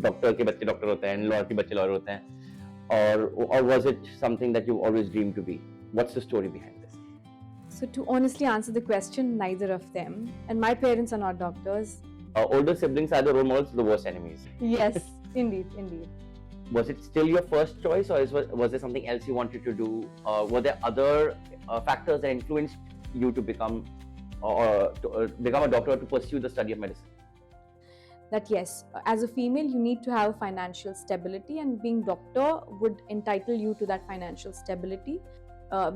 Doctor के बच्चे doctor होते हैं, लॉयर के बच्चे लॉयर होते हैं, or was it something that you always dreamed to be? What's the story behind this? So to honestly answer the question, neither of them. And my parents are not doctors. Older siblings are the role models, the worst enemies. Yes, indeed. Was it still your first choice, or was there something else you wanted to do? Were there other factors that influenced you to become become a doctor, to pursue the study of medicine? That yes, as a female, you need to have financial stability, and being doctor would entitle you to that financial stability.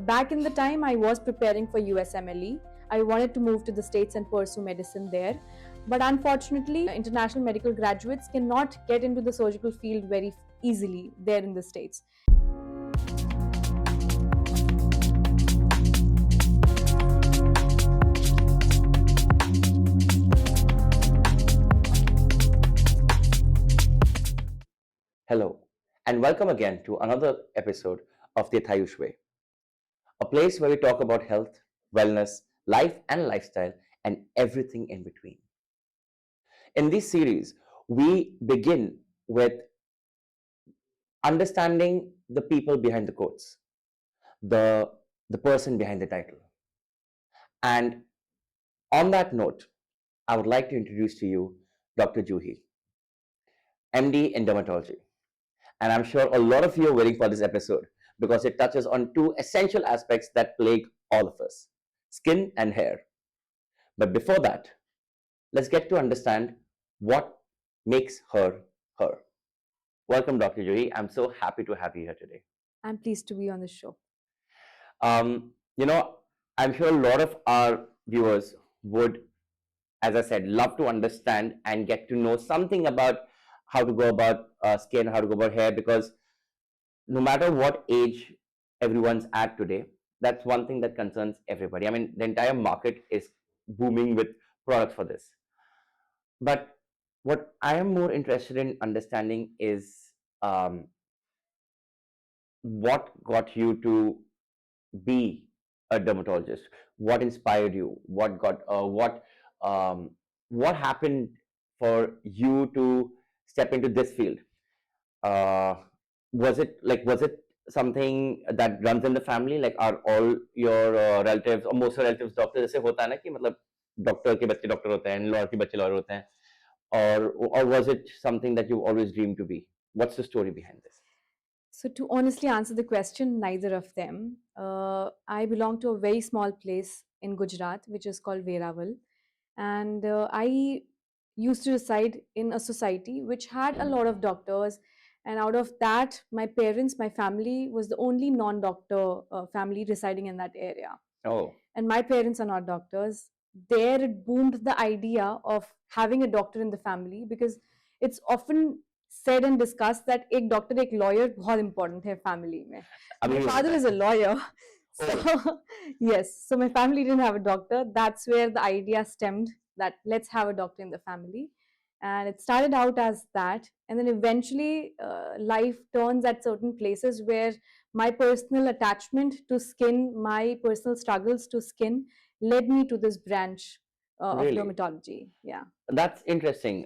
Back in the time, I was preparing for USMLE. I wanted to move to the States and pursue medicine there. But unfortunately, international medical graduates cannot get into the surgical field very easily there in the States. Hello, and welcome again to another episode of the Ayush Way, a place where we talk about health, wellness, life and lifestyle, and everything in between. In this series, we begin with understanding the people behind the quotes, the, the person behind the title. And on that note, I would like to introduce to you Dr. Juhi, MD in Dermatology. And I'm sure a lot of you are waiting for this episode because it touches on two essential aspects that plague all of us: skin and hair. But before that, let's get to understand what makes her her. Welcome, Dr. Juhi. I'm so happy to have you here today. I'm pleased to be on the show. You know, I'm sure a lot of our viewers would, as I said, love to understand and get to know something about how to go about skin, how to go about hair, because no matter what age everyone's at today, that's one thing that concerns everybody. I mean, the entire market is booming with products for this. But what I am more interested in understanding is what got you to be a dermatologist? What inspired you? What happened for you to step into this field? Was it something that runs in the family? Like, are all your relatives or most relatives doctors? जैसे होता है ना कि मतलब doctor के बच्चे doctor होते हैं, लॉयर के बच्चे लॉयर होते हैं, or was it something that you always dreamed to be? What's the story behind this? So to honestly answer the question, neither of them. I belong to a very small place in Gujarat, which is called Veraval. And I used to reside in a society which had a lot of doctors. And out of that, my parents, my family was the only non-doctor family residing in that area. Oh, And my parents are not doctors. There it boomed the idea of having a doctor in the family, because it's often said and discussed that एक doctor एक lawyer बहुत important है family में. अभी My भी father होता is है. a lawyer. Oh. So yes, so my family didn't have a doctor. That's where the idea stemmed, that let's have a doctor in the family. And it started out as that, and then eventually life turns at certain places where my personal attachment to skin, my personal struggles to skin led me to this branch of Really? dermatology. Yeah. That's interesting.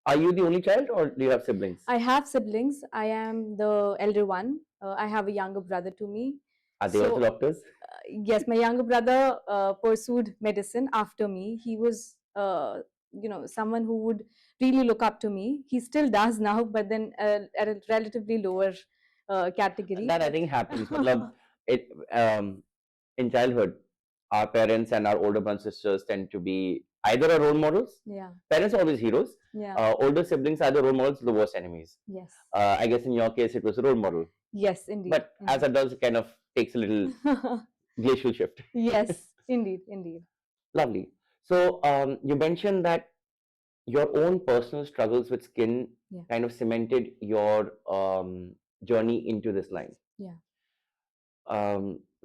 Are you the only child, or do you have siblings? I have siblings. I am the elder one. I have a younger brother to me. Are they also doctors? Yes, my younger brother pursued medicine after me. He was, someone who would really look up to me. He still does now, but then at a relatively lower category. That I think happens. Matlab, it in childhood, our parents and our older brothers and sisters tend to be either our role models. Yeah. Parents are always heroes. Yeah. Older siblings are the role models, the worst enemies. Yes. I guess in your case, it was a role model. Yes, indeed. But as adults, it kind of takes a little glacial shift. Yes, indeed. Lovely. So you mentioned that your own personal struggles with skin kind of cemented your journey into this line. Yeah.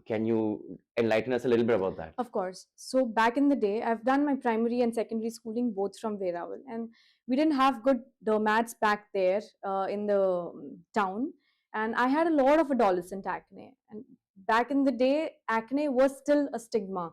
Can you enlighten us a little bit about that? Of course. So back in the day, I've done my primary and secondary schooling both from Veraval, and we didn't have good dermats back there in the town, and I had a lot of adolescent acne. And back in the day, acne was still a stigma.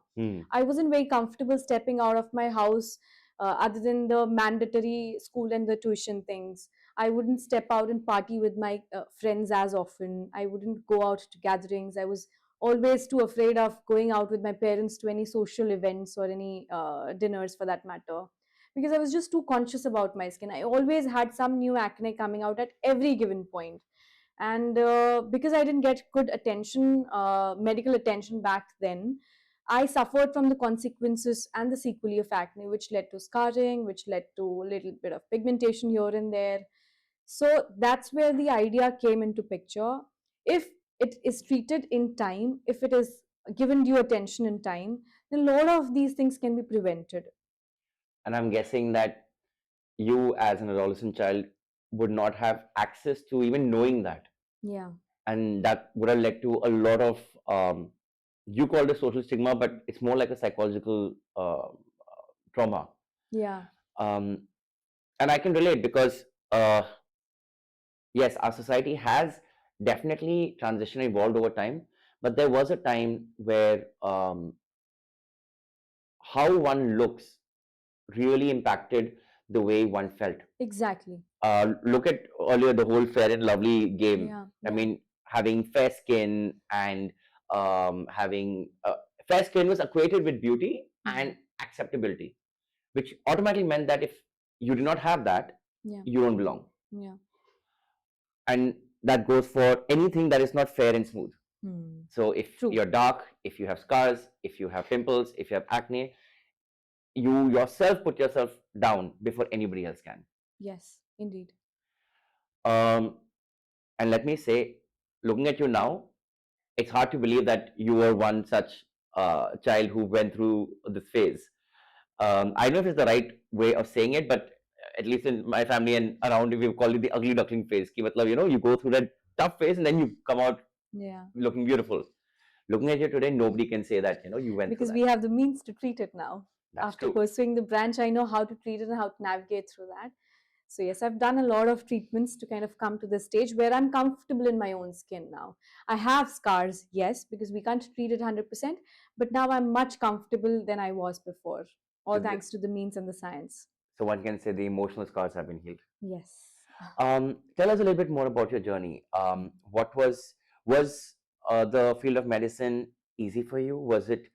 I wasn't very comfortable stepping out of my house other than the mandatory school and the tuition things. I wouldn't step out and party with my friends as often. I wouldn't go out to gatherings. I was always too afraid of going out with my parents to any social events or any dinners for that matter, because I was just too conscious about my skin. I always had some new acne coming out at every given point. And because I didn't get good attention, medical attention back then, I suffered from the consequences and the sequelae of acne, which led to scarring, which led to a little bit of pigmentation here and there. So that's where the idea came into picture. If it is treated in time, if it is given due attention in time, then a lot of these things can be prevented. And I'm guessing that you, as an adolescent child, would not have access to even knowing that. Yeah. And that would have led to a lot of, you call it social stigma, but it's more like a psychological trauma. Yeah. Um, and I can relate because, uh, yes, our society has definitely transitioned, evolved over time, but there was a time where how one looks really impacted the way one felt. Exactly. Look at earlier the whole fair and lovely game. Yeah. I Yeah. mean, having fair skin and having fair skin was equated with beauty and acceptability, which automatically meant that if you do not have that, Yeah. you don't belong. Yeah. And that goes for anything that is not fair and smooth. So if True. you're dark, if you have scars, if you have pimples, if you have acne, you yourself put yourself down before anybody else can. Yes, indeed. Um, and let me say, looking at you now, it's hard to believe that you were one such child who went through this phase. I don't know if it's the right way of saying it, but at least in my family and around, we call it the ugly duckling phase. Ki matlab, you go through that tough phase and then you come out looking beautiful. Looking at you today, nobody can say that you went Because through we have the means to treat it now. That's After true. pursuing the branch, I know how to treat it and how to navigate through that. So yes, I've done a lot of treatments to kind of come to this stage where I'm comfortable in my own skin now. I have scars, yes, because we can't treat it 100%, but now I'm much comfortable than I was before, all thanks to the means and the science. So one can say the emotional scars have been healed. Yes. Tell us a little bit more about your journey. What was the field of medicine easy for you? Was it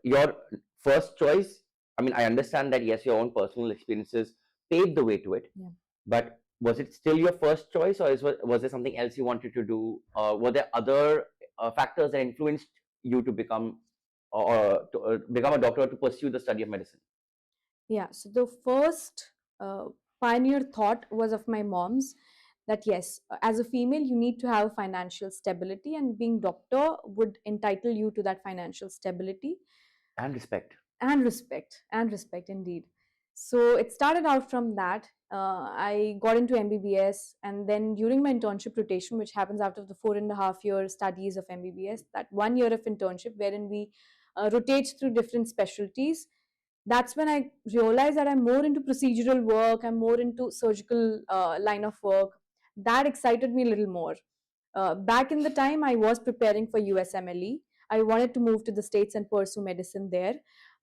your first choice? I mean, I understand that yes, your own personal experiences paved the way to it. Yeah. But was it still your first choice, or was there something else you wanted to do? Were there other factors that influenced you to become become a doctor, to pursue the study of medicine? Yeah, so the first pioneer thought was of my mom's, that yes, as a female, you need to have financial stability, and being doctor would entitle you to that financial stability And respect. And respect indeed. So it started out from that. I got into MBBS, and then during my internship rotation, which happens after the 4.5 year studies of MBBS, that 1 year of internship wherein we rotate through different specialties, that's when I realized that I'm more into procedural work, I'm more into surgical line of work. That excited me a little more. Back in the time, I was preparing for USMLE. I wanted to move to the States and pursue medicine there.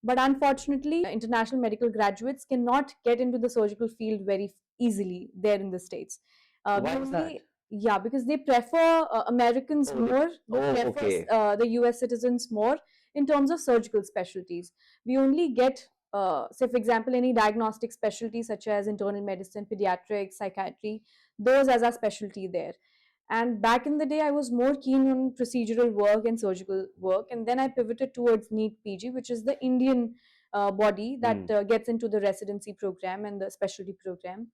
But unfortunately, international medical graduates cannot get into the surgical field very easily there in the States. Why is that? Yeah, because they prefer Americans more, they prefer Okay. the US citizens more in terms of surgical specialties. We only get, say, for example, any diagnostic specialties such as internal medicine, pediatrics, psychiatry, those as our specialty there. And back in the day, I was more keen on procedural work and surgical work. And then I pivoted towards NEET PG, which is the Indian body that gets into the residency program and the specialty program.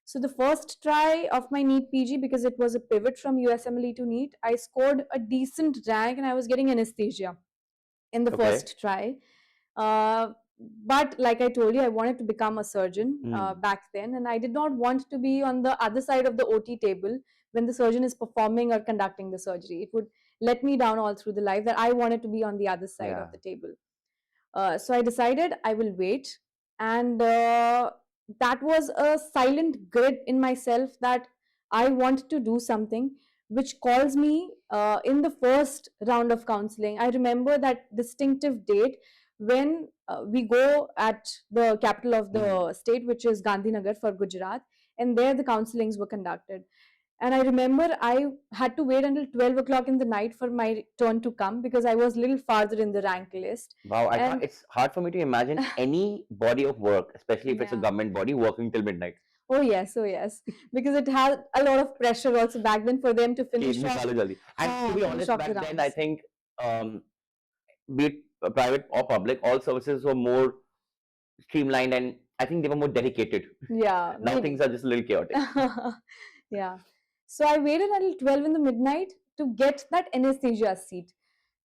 So the first try of my NEET PG, because it was a pivot from USMLE to NEET, I scored a decent rank and I was getting anesthesia in the first try. But like I told you, I wanted to become a surgeon back then, and I did not want to be on the other side of the OT table when the surgeon is performing or conducting the surgery. It would let me down all through the life that I wanted to be on the other side of the table. So I decided I will wait, and that was a silent grid in myself that I want to do something which calls me in the first round of counseling. I remember that distinctive date when we go at the capital of the state, which is Gandhinagar for Gujarat, and there the counselings were conducted. And I remember I had to wait until 12 o'clock in the night for my turn to come because I was a little farther in the rank list. Wow, I can't. And It's hard for me to imagine any body of work, especially if it's a yeah. government body, working till midnight. Oh yes, because it had a lot of pressure also back then for them to कि finish off, निकालो जल्दी. And to be finish honest, off the back then I rounds. think, be it private or public, all services were more streamlined, and I think they were more dedicated. Yeah, Now maybe. things are just a little chaotic. Yeah. So I waited until 12 in the midnight to get that anesthesia seat.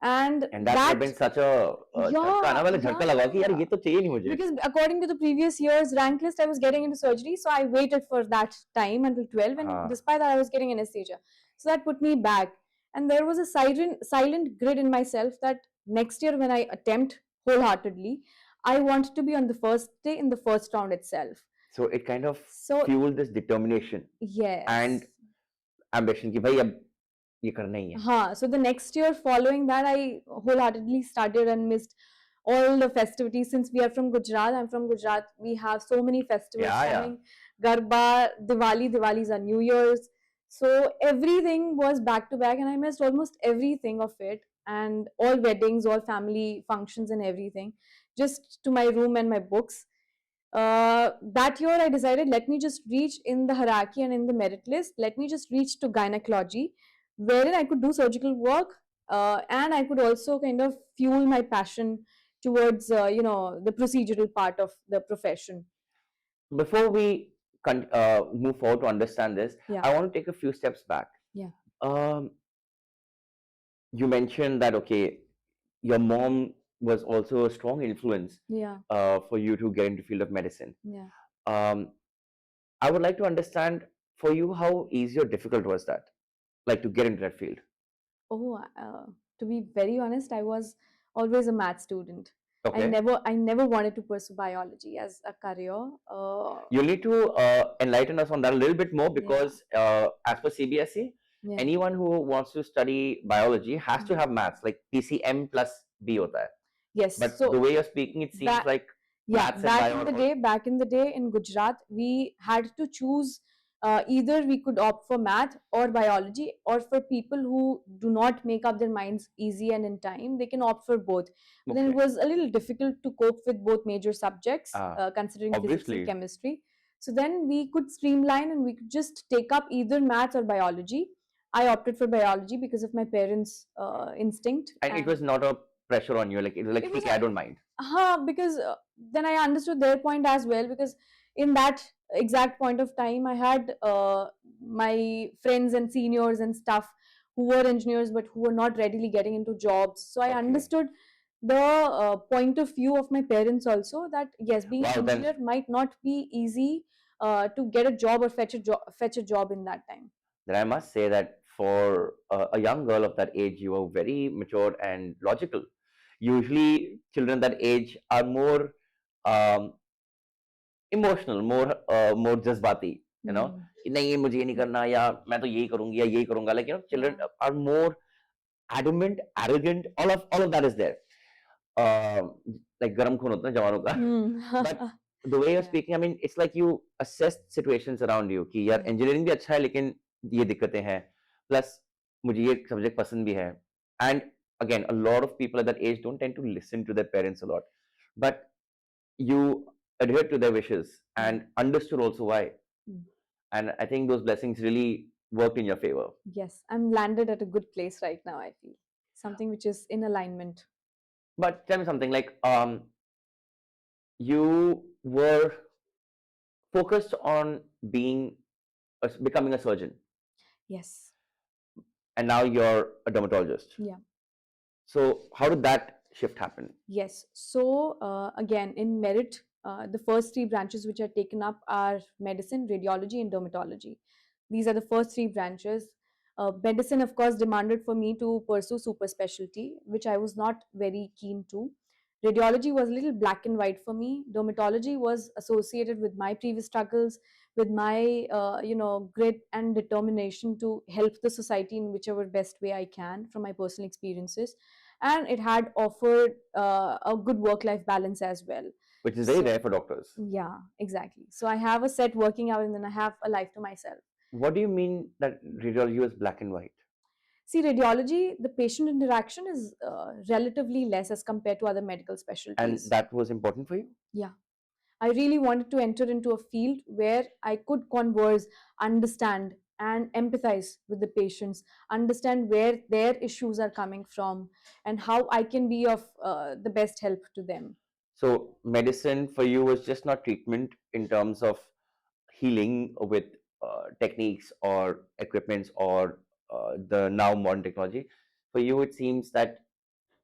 And That would have that, been such a झटका ना, yeah, मतलब झटका लगा कि यार yeah. ये तो चाहिए नहीं मुझे. Because according to the previous year's rank list, I was getting into surgery. So I waited for that time until 12. And हाँ. despite that, I was getting anesthesia. So that put me back. And there was a silent grid in myself that next year, when I attempt wholeheartedly, I want to be on the first day in the first round itself. So it kind of So fueled this determination and yes. ambition कि भाई अब ये करना ही है. So the next year following that, I wholeheartedly started and missed all the festivities. Since we are from Gujarat, I'm from Gujarat, we have so many festivals coming. Garba, Diwali is our New Year's. So everything was back to back, and I missed almost everything of it, and all weddings, all family functions, and everything, just to my room and my books. That year I decided, let me just reach in the hierarchy and in the merit list, let me just reach to gynecology, wherein I could do surgical work, and I could also kind of fuel my passion towards the procedural part of the profession. Before we move forward to understand this, Yeah. I want to take a few steps back. Yeah. You mentioned that, okay, your mom was also a strong influence Yeah. for you to get into field of medicine. Yeah. I would like to understand for you, how easy or difficult was that, like to get into that field? Oh, to be very honest, I was always a math student. Okay. I never wanted to pursue biology as a career. You need to enlighten us on that a little bit more, because as per CBSE, anyone who wants to study biology has to have maths, like PCM plus B hota hai. Yes. But So the way you're speaking, it seems like maths and bio. back in the day in Gujarat, we had to choose, either we could opt for math or biology, or for people who do not make up their minds easy and in time, they can opt for both. But then it was a little difficult to cope with both major subjects, considering physics and chemistry. So then we could streamline and we could just take up either maths or biology. I opted for biology because of my parents' instinct. And it was not a pressure on you, like it was like, It was I don't mind. Because then I understood their point as well, because in that exact point of time I had my friends and seniors and stuff who were engineers but who were not readily getting into jobs. So I understood the point of view of my parents also, that yes, being an engineer might not be easy to get a job or fetch a job in that time. Then I must say that for a young girl of that age, you were very mature and logical. Usually children that age are more emotional, more jazbati, you know. नहीं मुझे ये नहीं करना, या मैं तो यही करूंगी या यही करूंगा. Like, you know, children are more adamant, arrogant. All of that is there. Like garam खून होता है जवानों का. But the way you're speaking, I mean, it's like you assess situations around you कि यार engineering भी अच्छा है लेकिन ये दिक्कतें हैं. Plus मुझे ये subject पसंद भी है. And again, a lot of people at that age don't tend to listen to their parents a lot. But you adhered to their wishes and understood also why. And I think those blessings really worked in your favor. Yes, I'm landed at a good place right now, I feel. Something which is in alignment. But tell me something, like you were focused on becoming a surgeon. Yes. And now you're a dermatologist. Yeah. So how did that shift happen? Yes. So again, in merit, the first three branches which are taken up are medicine, radiology, and dermatology. These are the first three branches. Medicine, of course, demanded for me to pursue super specialty, which I was not very keen to. Radiology was a little black and white for me. Dermatology was associated with my previous struggles, with my grit and determination to help the society in whichever best way I can from my personal experiences. and it had offered a good work-life balance as well. Which is very rare for doctors. Yeah, exactly. So I have a set working hour and then I have a life to myself. What do you mean that radiology was black and white? See, radiology, the patient interaction is relatively less as compared to other medical And specialties. that was important for you? Yeah. I really wanted to enter into a field where I could converse, understand, and empathize with the patients, understand where their issues are coming from, and how I can be of the best help to them. So medicine for you was just not treatment in terms of healing with techniques or equipments or the now modern technology. For you, it seems that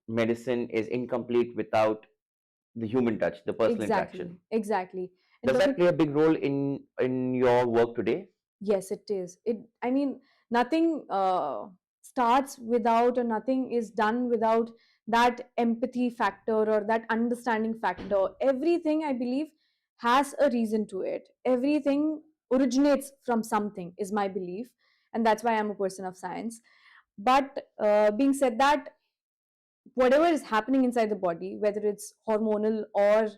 medicine is incomplete without the human touch, the personal Exactly, interaction. exactly. And Does that play a big role in your work today? yes, it is. I mean, nothing starts without, or nothing is done without that empathy factor or that understanding factor. Everything, I believe, has a reason to it. Everything originates from something, is my belief. And that's why I'm a person of science. But being said that, whatever is happening inside the body, whether it's hormonal or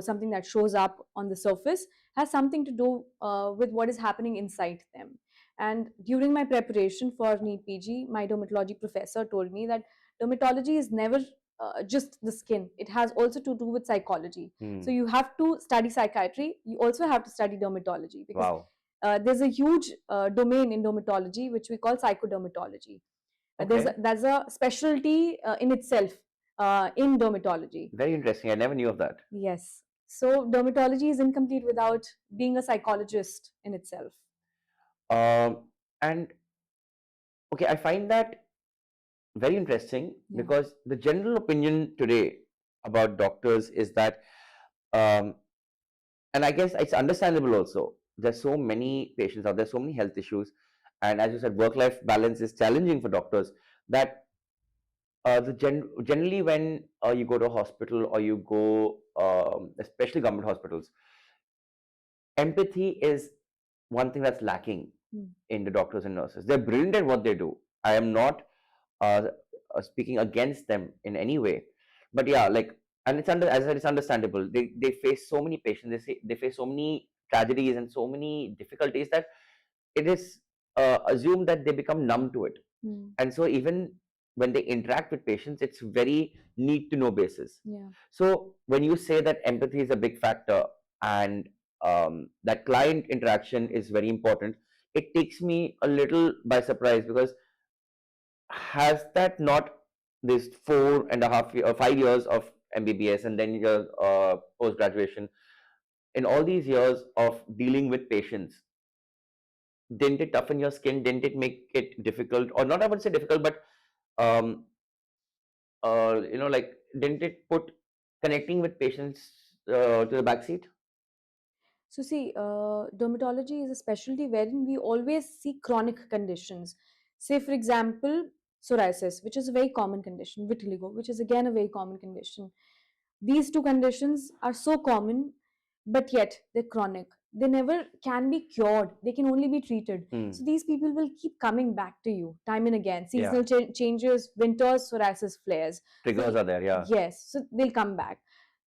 something that shows up on the surface, has something to do with what is happening inside them. And during my preparation for NEET PG, my dermatology professor told me that dermatology is never just the skin. It has also to do with psychology. So you have to study psychiatry. You also have to study dermatology, because Wow. there's a huge domain in dermatology which we call psychodermatology. Okay. There's a specialty in itself in dermatology. Very interesting. I never knew of that. Yes. So dermatology is incomplete without being a psychologist in itself. And okay, I find that very interesting Yeah. because the general opinion today about doctors is that, um, and I guess it's understandable also. There's so many patients out there, so many health issues, and as you said, work-life balance is challenging for doctors. That generally when you go to a hospital or you go, especially government hospitals, empathy is one thing that's lacking Mm. in the doctors and nurses. They're brilliant at what they do. I am not uh, speaking against them in any way, but yeah, like, and as I said, it's understandable. They face so many patients. They face so many tragedies and so many difficulties that it is assumed that they become numb to it. Mm. And so even when they interact with patients, it's very need to know basis. Yeah. So when you say that empathy is a big factor and that client interaction is very important, it takes me a little by surprise, because has that not, this 4.5 year or 5 years of MBBS and then your post graduation, in all these years of dealing with patients, didn't it toughen your skin? Didn't it make it difficult, or not? I would say difficult, but um, like, didn't it put connecting with patients to the backseat? So, see, dermatology is a specialty wherein we always see chronic conditions. Say, for example, psoriasis, which is a very common condition, vitiligo, which is again a very common condition. These two conditions are so common, but yet they're chronic. They never can be cured, they can only be treated. Hmm. So, these people will keep coming back to you time and again. Yeah. Seasonal changes, winters, psoriasis flares. Triggers are there, yeah. Yes, so they'll come back.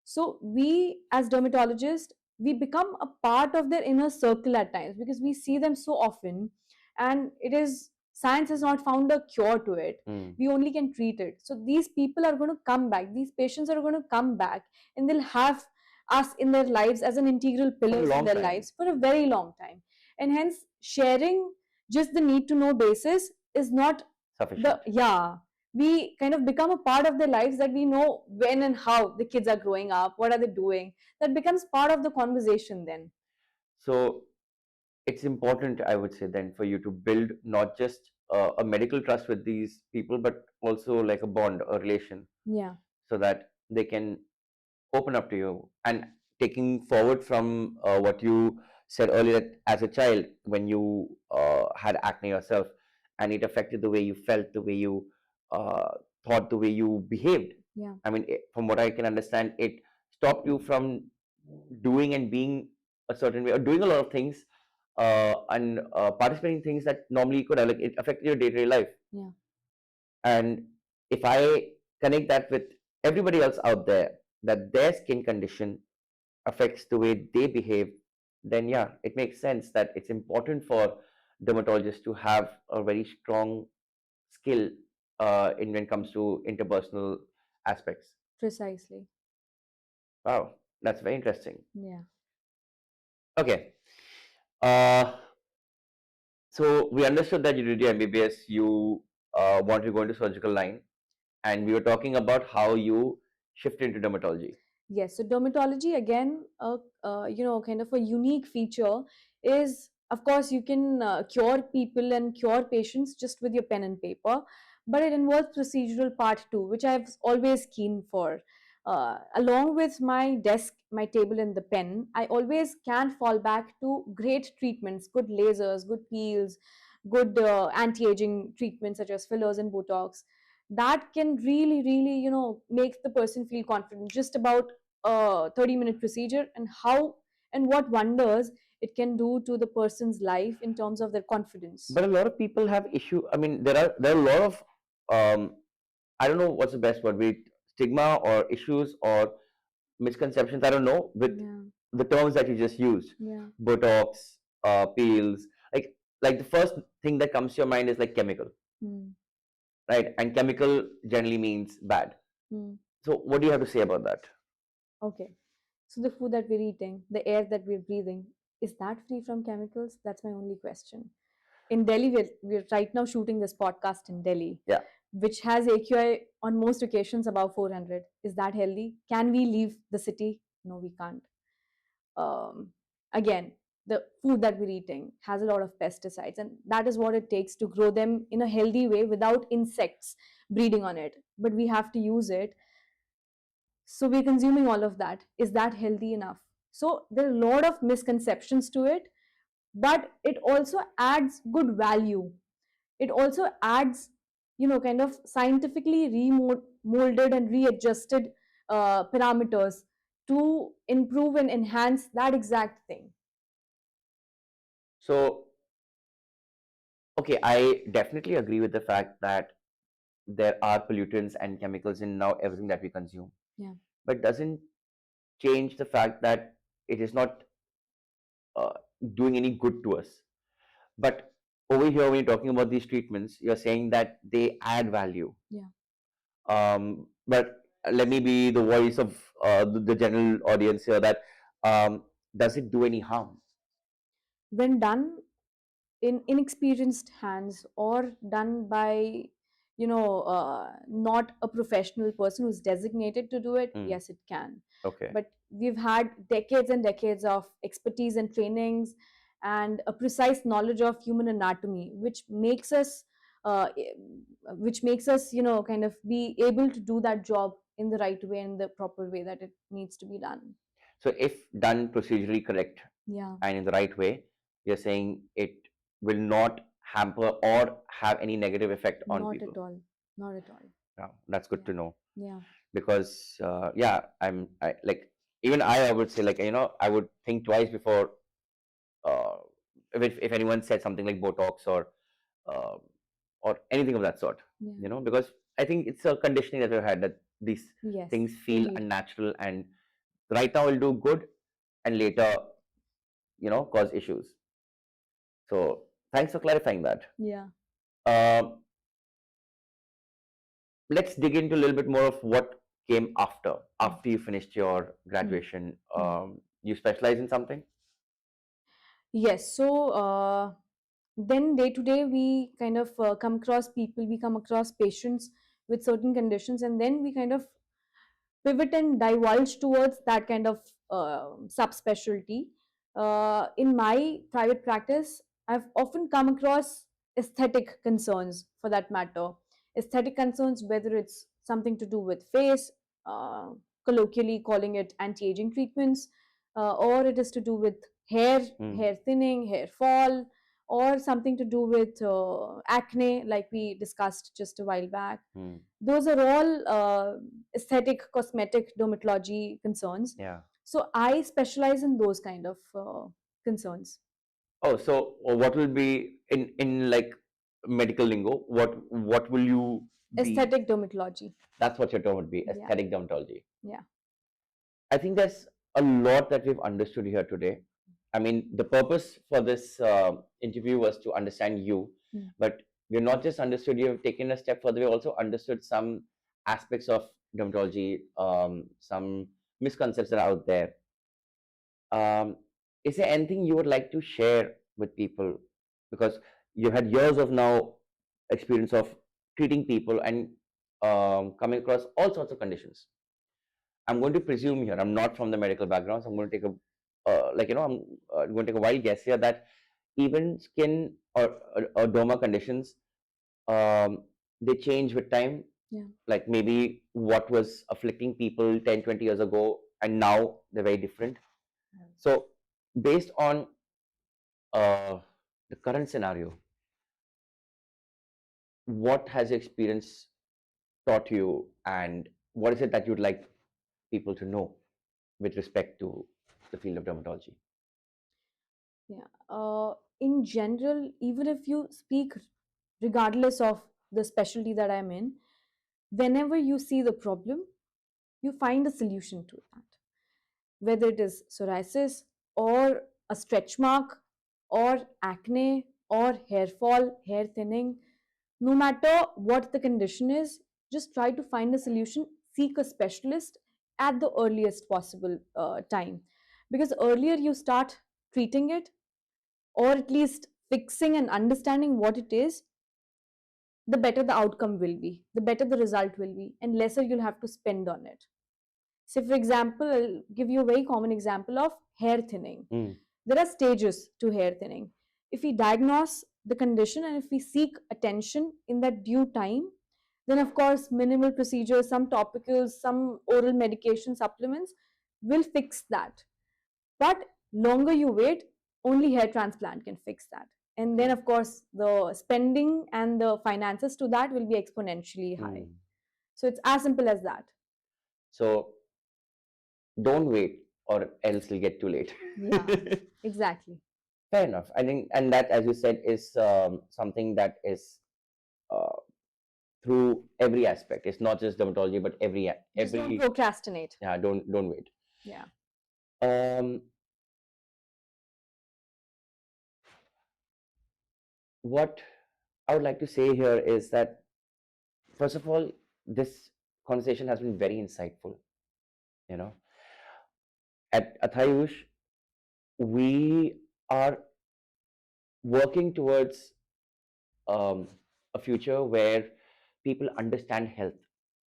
So, we as dermatologists, we become a part of their inner circle at times because we see them so often, and it is, science has not found a cure to it. Hmm. We only can treat it. So these people are going to come back, these patients are going to come back, and they'll have us in their lives as an integral pillars in their time. lives for a very long time. And hence sharing just the need to know basis is not Sufficient. yeah, we kind of become a part of their lives, that we know when and how the kids are growing up, what are they doing. That becomes part of the conversation then. So it's important, I would say, then, for you to build not just a medical trust with these people, but also like a bond, a relation, Yeah. so that they can open up to you. And taking forward from what you said earlier, that as a child, when you had acne yourself, and it affected the way you felt, the way you uh, thought, the way you behaved. Yeah. I mean, from what I can understand, it stopped you from doing and being a certain way, or doing a lot of things, and participating in things that normally you could have, like, it affected your day-to-day life. Yeah. And if I connect that with everybody else out there, that their skin condition affects the way they behave, then yeah, it makes sense that it's important for dermatologists to have a very strong skill in when it comes to interpersonal aspects. Precisely. Wow, that's very interesting. Yeah. Okay. Uh, so we understood that you did your MBBS, you want to go into surgical line, and we were talking about how you shifted into dermatology. Yes, so dermatology again, kind of a unique feature is, of course, you can cure people and cure patients just with your pen and paper, but it involves procedural part too, which I've always keen for. Along with my desk, my table, and the pen, I always can fall back to great treatments, good lasers, good peels, good anti-aging treatments such as fillers and Botox that can really make the person feel confident just about a 30-minute procedure, and how and what wonders it can do to the person's life in terms of their confidence. But a lot of people have issue. I mean, there are a lot of I don't know what's the best word, be it stigma or issues or misconceptions. I don't know with Yeah, the terms that you just used, yeah. Botox, peels. Like the first thing that comes to your mind is like chemical, Hmm. right? And chemical generally means bad. Hmm. So what do you have to say about that? Okay, so the food that we're eating, the air that we're breathing, is that free from chemicals? That's my only question. In Delhi, we're right now shooting this podcast in Delhi, Yeah. which has AQI on most occasions above 400. Is that healthy? Can we leave the city? No, we can't. um, Again, the food that we're eating has a lot of pesticides, and that is what it takes to grow them in a healthy way without insects breeding on it, but we have to use it. So we're consuming all of that. Is that healthy enough? So there are a lot of misconceptions to it, but it also adds good value. It also adds, kind of scientifically remolded and readjusted parameters to improve and enhance that exact thing. So okay, I definitely agree with the fact that there are pollutants and chemicals in now everything that we consume, Yeah. but doesn't change the fact that it is not uh, doing any good to us. But over here, when you're talking about these treatments, you're saying that they add value. Yeah. But let me be the voice of the general audience here, that does it do any harm? When done in inexperienced hands or done by, not a professional person who's designated to do it, Mm, yes, it can. okay. But we've had decades and decades of expertise and trainings and a precise knowledge of human anatomy, uh, which makes us, kind of be able to do that job in the right way and the proper way that it needs to be done. So if done procedurally correct Yeah. and in the right way, you're saying it will not hamper or have any negative effect on Not at people. all. Not at all. Yeah, that's good Yeah. to know, Yeah. because yeah, like even I would say, like, I would think twice before uh, if anyone said something like Botox uh, or anything of that sort, Yeah. because I think it's a conditioning that we've had, that these Yes, things feel indeed. unnatural, and right now will do good and later cause issues. So thanks for clarifying that. Yeah. um, let's dig into a little bit more of what came Mm. after you finished your Mm. graduation. Mm. You specialize in something? Yes. So then day to day, we kind of come across people, we come across patients with certain conditions, and then we kind of pivot and divulge towards that kind of subspecialty. In my private practice, I've often come across aesthetic concerns for that matter. Aesthetic concerns, whether it's something to do with face, uh, colloquially calling it anti aging treatments, or it is to do with hair, Hmm. hair thinning, hair fall, or something to do with acne, like we discussed just a while back. Hmm. Those are all aesthetic, cosmetic dermatology concerns. Yeah. So I specialize in those kind of concerns. Oh, so what will be in like medical lingo? What will you Aesthetic dermatology. That's what your term would be, Yeah. aesthetic dermatology. Yeah. I think there's a lot that we've understood here today. I mean, the purpose for this interview was to understand you, but we've not just understood you, have taken a step further. We also understood some aspects of dermatology, some misconceptions that are out there. Is there anything you would like to share with people? Because you had years of now experience of treating people and coming across all sorts of conditions. I'm going to presume here, I'm not from the medical background, so I'm going to take I'm going to take a wild guess here that even skin or derma conditions, they change with time. Yeah. Like maybe what was afflicting people 10, 20 years ago, and now they're very different. So, based on the current scenario, what has your experience taught you, and what is it that you'd like people to know with respect to the field of dermatology? Yeah. In general, even if you speak regardless of the specialty that I'm in, whenever you see the problem, you find a solution to that. Whether it is psoriasis or a stretch mark or acne or hair fall, hair thinning, no matter what the condition is, just try to find a solution, seek a specialist at the earliest possible time. Because earlier you start treating it, or at least fixing and understanding what it is, the better the outcome will be, the better the result will be, and lesser you'll have to spend on it. Say, for example, I'll give you a very common example of hair thinning. There are stages to hair thinning. If we diagnose the condition and if we seek attention in that due time, then of course, minimal procedures, some topicals, some oral medication supplements will fix that. But longer you wait, only hair transplant can fix that. And then, of course, the spending and the finances to that will be exponentially high. So it's as simple as that. So don't wait, or else it'll get too late. Yeah, exactly. Fair enough. I think, and that, as you said, is something that is through every aspect. It's not just dermatology, but Just don't procrastinate. Yeah, don't wait. Yeah. What I would like to say here is that, first of all, this conversation has been very insightful. You know, at Athayush, we are working towards a future where people understand health,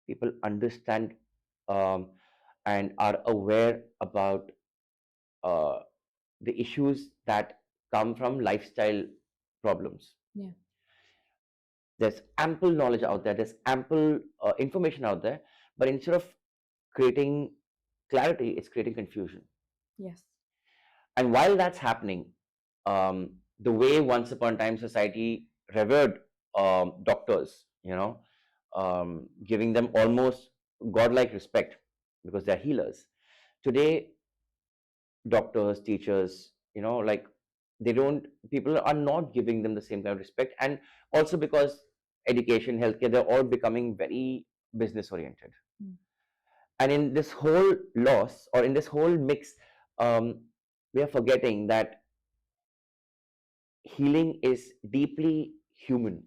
people understand um, and are aware about uh, the issues that come from lifestyle problems. Yeah. There's ample knowledge out there, there's ample information out there, but instead of creating clarity, it's creating confusion. Yes. And while that's happening, the way once upon a time society revered doctors, giving them almost godlike respect because they're healers. Today, doctors, teachers, like people are not giving them the same kind of respect. And also because education, healthcare, they're all becoming very business oriented. And in this whole loss, or in this whole mix, we are forgetting that healing is deeply human.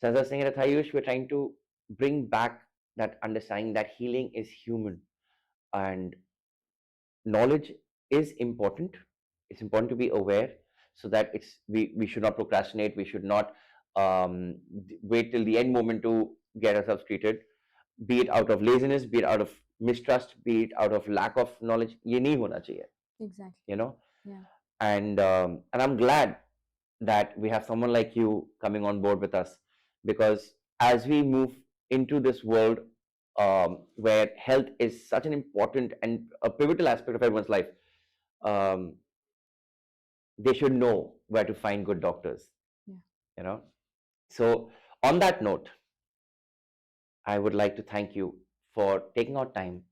So as I was saying at Ayush, we're trying to bring back that understanding that healing is human, and knowledge is important. It's important to be aware, so that we should not procrastinate. We should not wait till the end moment to get ourselves treated, be it out of laziness, be it out of mistrust, be it out of lack of knowledge. ये नहीं होना चाहिए. Exactly. Yeah. And I'm glad that we have someone like you coming on board with us, because as we move into this world where health is such an important and a pivotal aspect of everyone's life, they should know where to find good doctors. Yeah. So on that note, I would like to thank you for taking out time,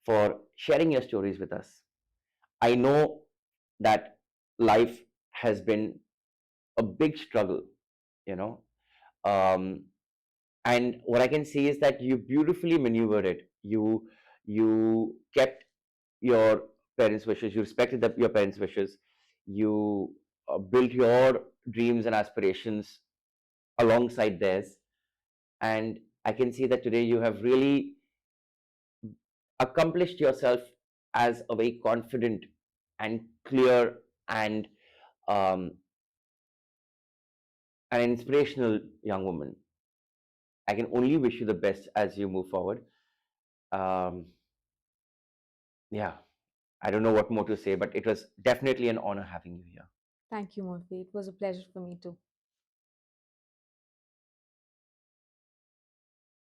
for sharing your stories with us. I know that life has been a big struggle, you know, Um, and what I can say is that you beautifully maneuvered it. You kept your parents' wishes. You respected your parents' wishes. You built your dreams and aspirations alongside theirs. And I can see that today you have really accomplished yourself as a very confident and clear and um, an inspirational young woman. I can only wish you the best as you move forward. Um, yeah, I don't know what more to say, but it was definitely an honor having you here. Thank you, Murphy. It was a pleasure for me too.